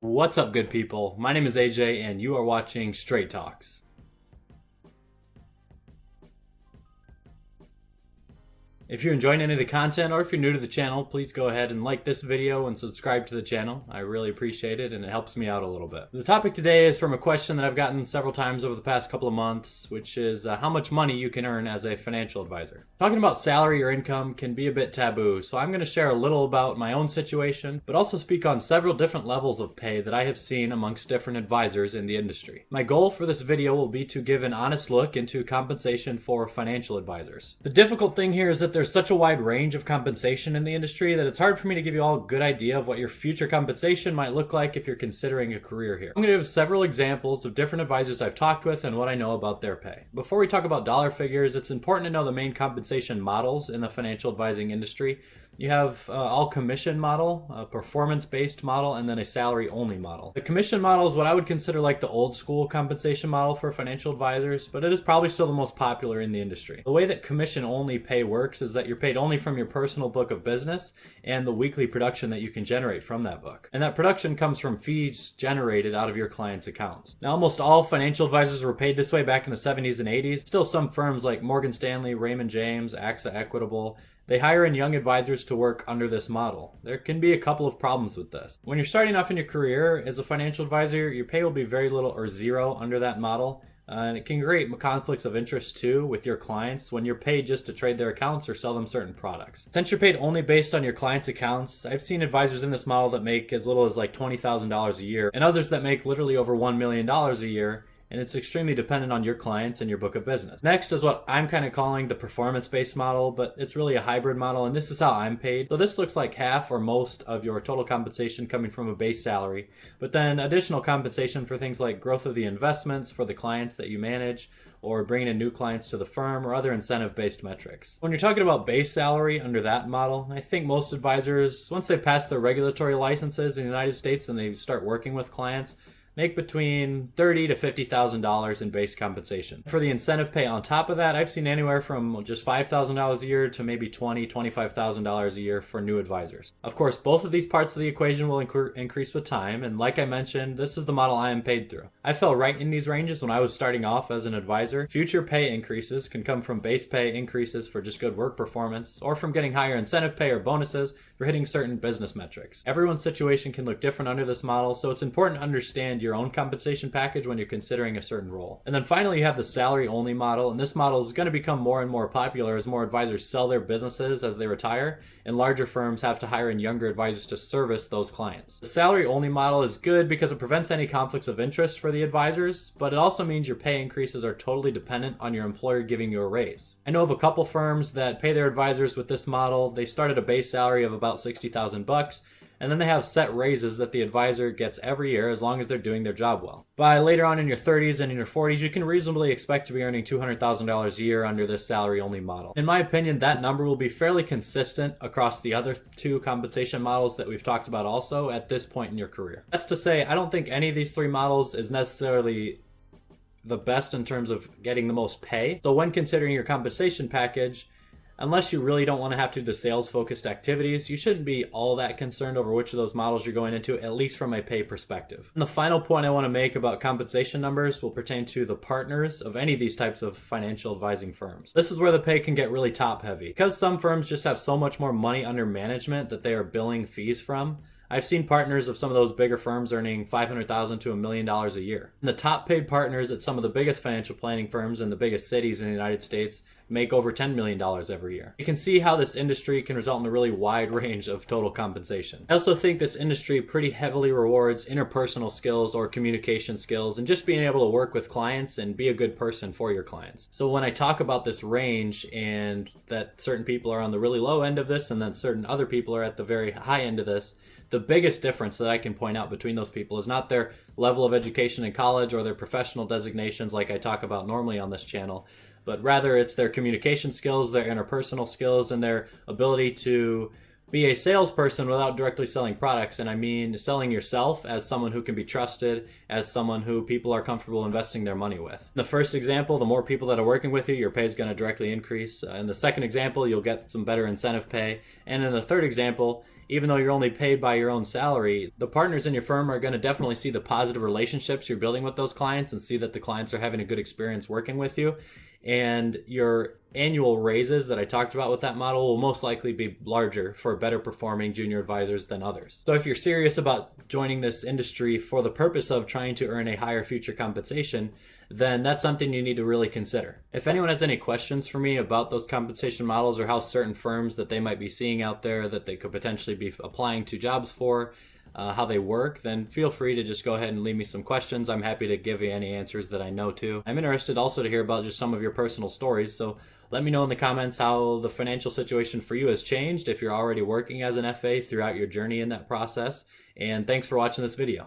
What's up, good people? My name is AJ, and you are watching Straight Talks. If you're enjoying any of the content, or if you're new to the channel, please go ahead and like this video and subscribe to the channel. I really appreciate it, and it helps me out a little bit. The topic today is from a question that I've gotten several times over the past couple of months, which is how much money you can earn as a financial advisor. Talking about salary or income can be a bit taboo, so I'm going to share a little about my own situation, but also speak on several different levels of pay that I have seen amongst different advisors in the industry. My goal for this video will be to give an honest look into compensation for financial advisors. The difficult thing here is that there's such a wide range of compensation in the industry that it's hard for me to give you all a good idea of what your future compensation might look like if you're considering a career here. I'm going to give several examples of different advisors I've talked with and what I know about their pay. Before we talk about dollar figures, it's important to know the main compensation models in the financial advising industry. You have all commission model, a performance-based model, and then a salary-only model. The commission model is what I would consider like the old school compensation model for financial advisors, but it is probably still the most popular in the industry. The way that commission-only pay works is that you're paid only from your personal book of business and the weekly production that you can generate from that book. And that production comes from fees generated out of your clients' accounts. Now, almost all financial advisors were paid this way back in the 70s and 80s. Still some firms like Morgan Stanley, Raymond James, AXA Equitable, they hire in young advisors to work under this model. There can be a couple of problems with this. When you're starting off in your career as a financial advisor, your pay will be very little or zero under that model. And it can create conflicts of interest too with your clients when you're paid just to trade their accounts or sell them certain products. Since you're paid only based on your clients' accounts, I've seen advisors in this model that make as little as like $20,000 a year and others that make literally over $1 million a year. And it's extremely dependent on your clients and your book of business. Next is what I'm kind of calling the performance-based model, but it's really a hybrid model, and this is how I'm paid. So this looks like half or most of your total compensation coming from a base salary, but then additional compensation for things like growth of the investments for the clients that you manage, or bringing in new clients to the firm, or other incentive-based metrics. When you're talking about base salary under that model, I think most advisors, once they pass their regulatory licenses in the United States and they start working with clients, make between $30,000 to $50,000 in base compensation. For the incentive pay on top of that, I've seen anywhere from just $5,000 a year to maybe $20,000, $25,000 a year for new advisors. Of course, both of these parts of the equation will increase with time, and like I mentioned, this is the model I am paid through. I fell right in these ranges when I was starting off as an advisor. Future pay increases can come from base pay increases for just good work performance, or from getting higher incentive pay or bonuses for hitting certain business metrics. Everyone's situation can look different under this model, so it's important to understand your own compensation package when you're considering a certain role. And then finally, you have the salary-only model, and this model is going to become more and more popular as more advisors sell their businesses as they retire, and larger firms have to hire in younger advisors to service those clients. The salary-only model is good because it prevents any conflicts of interest for the advisors, but it also means your pay increases are totally dependent on your employer giving you a raise. I know of a couple firms that pay their advisors with this model. They start at a base salary of about $60,000, and then they have set raises that the advisor gets every year as long as they're doing their job well. By later on in your 30s and in your 40s, you can reasonably expect to be earning $200,000 a year under this salary-only model. In my opinion, that number will be fairly consistent across the other two compensation models that we've talked about also at this point in your career. That's to say, I don't think any of these three models is necessarily the best in terms of getting the most pay. So when considering your compensation package, unless you really don't want to have to do the sales-focused activities, you shouldn't be all that concerned over which of those models you're going into, at least from a pay perspective. And the final point I want to make about compensation numbers will pertain to the partners of any of these types of financial advising firms. This is where the pay can get really top-heavy. Because some firms just have so much more money under management that they are billing fees from, I've seen partners of some of those bigger firms earning $500,000 to $1 million a year. And the top paid partners at some of the biggest financial planning firms in the biggest cities in the United States make over $10 million every year. You can see how this industry can result in a really wide range of total compensation. I also think this industry pretty heavily rewards interpersonal skills or communication skills and just being able to work with clients and be a good person for your clients. So when I talk about this range and that certain people are on the really low end of this and then certain other people are at the very high end of this, the biggest difference that I can point out between those people is not their level of education in college or their professional designations like I talk about normally on this channel, but rather it's their communication skills, their interpersonal skills, and their ability to be a salesperson without directly selling products. And I mean selling yourself as someone who can be trusted, as someone who people are comfortable investing their money with. In the first example, the more people that are working with you, your pay is going to directly increase. In the second example, you'll get some better incentive pay. And in the third example, even though you're only paid by your own salary, the partners in your firm are going to definitely see the positive relationships you're building with those clients and see that the clients are having a good experience working with you. And your annual raises that I talked about with that model will most likely be larger for better performing junior advisors than others. So if you're serious about joining this industry for the purpose of trying to earn a higher future compensation, then that's something you need to really consider. If anyone has any questions for me about those compensation models or how certain firms that they might be seeing out there that they could potentially be applying to jobs for, how they work, then feel free to just go ahead and leave me some questions. I'm happy to give you any answers that I know to. I'm interested also to hear about just some of your personal stories, so let me know in the comments how the financial situation for you has changed, if you're already working as an FA throughout your journey in that process. And thanks for watching this video.